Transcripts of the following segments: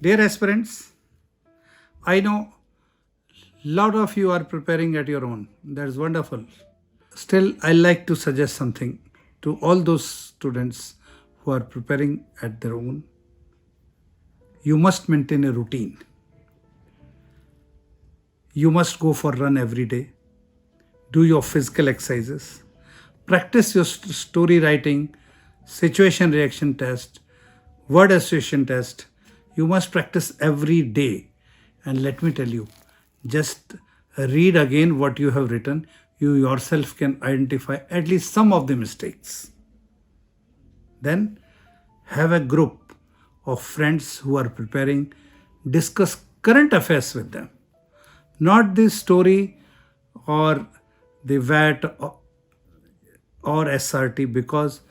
Dear aspirants, I know lot of you are preparing at your own. That's wonderful. Still, I like to suggest something to all those students who are preparing at their own. You must maintain a routine. You must go for run every day. Do your physical exercises. Practice your story writing, situation reaction test, word association test. You must practice every day. And let me tell you, just read again what you have written. You yourself can identify at least some of the mistakes. Then have a group of friends who are preparing. Discuss current affairs with them, not the story or the VAT or SRT, because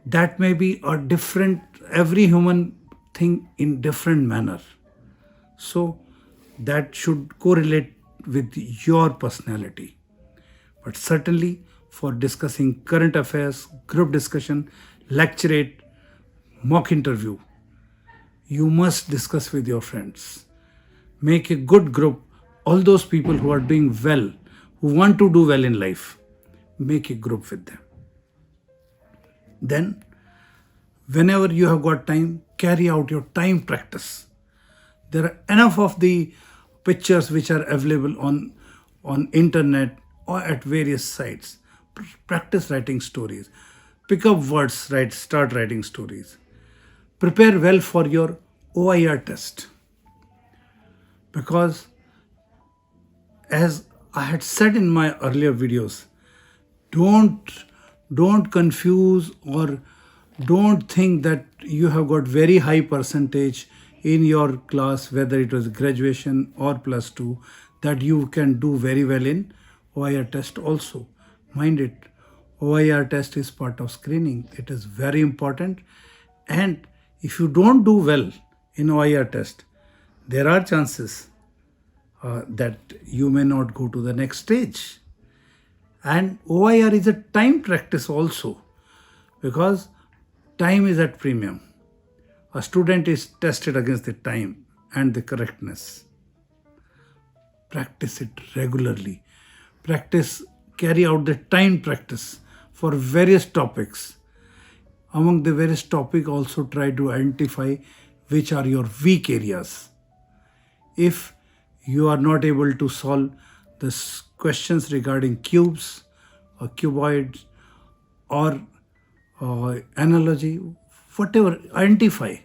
that may be a different, every human thing in different manner. So that should correlate with your personality. But certainly for discussing current affairs, group discussion, lecturate, mock interview, you must discuss with your friends. Make a good group. All those people who are doing well, who want to do well in life, make a group with them. Then, whenever you have got time, carry out your time practice. There are enough of the pictures which are available on internet or at various sites. Practice writing stories. Pick up words, start writing stories. Prepare well for your OIR test. Because as I had said in my earlier videos, don't confuse or don't think that you have got very high percentage in your class, whether it was graduation or plus 2, that you can do very well in OIR test also. Mind it, OIR test is part of screening. It is very important. And if you don't do well in OIR test, there are chances that you may not go to the next stage. And OIR is a time practice also, because time is at premium. A student is tested against the time and the correctness. Practice it regularly. Carry out the time practice for various topics. Among the various topics, also try to identify which are your weak areas. If you are not able to solve the questions regarding cubes or cuboids or analogy, whatever, identify,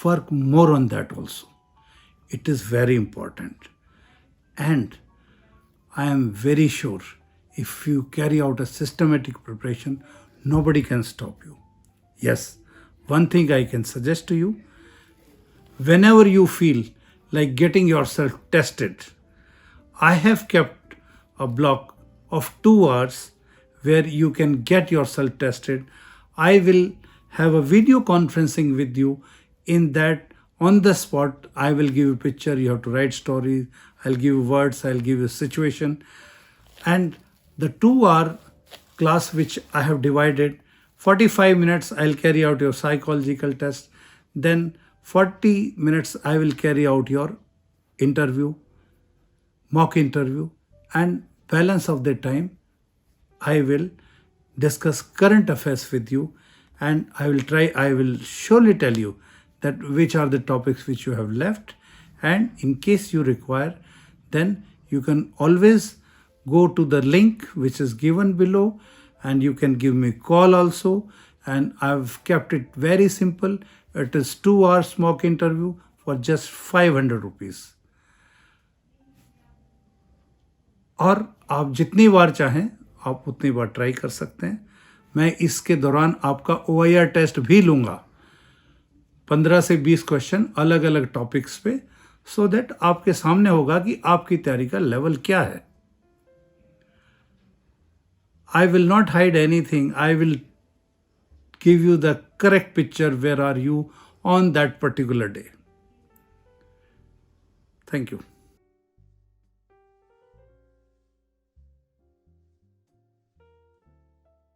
work more on that also. It is very important. And I am very sure if you carry out a systematic preparation, nobody can stop you. Yes, one thing I can suggest to you, whenever you feel like getting yourself tested, I have kept a block of 2 hours where you can get yourself tested. I will have a video conferencing with you. In that, on the spot, I will give you a picture, you have to write stories, I'll give you words, I'll give you a situation. And the 2-hour class which I have divided, 45 minutes I'll carry out your psychological test, then 40 minutes I will carry out your interview, mock interview, and balance of the time I will discuss current affairs with you, and I will surely tell you that which are the topics which you have left, and in case you require, then you can always go to the link which is given below, and you can give me a call also. And I've kept it very simple. It is 2 hours mock interview for just 500 rupees. और आप जितनी बार चाहें आप उतनी बार try कर सकते हैं. मैं इसके दौरान आपका OIR टेस्ट भी लूँगा, 15 से 20 क्वेश्चन अलग अलग टॉपिक्स पे, सो दैट आपके सामने होगा कि आपकी तैयारी का लेवल क्या है. I will not hide anything. I will give you the correct picture where are you on that particular day. Thank you.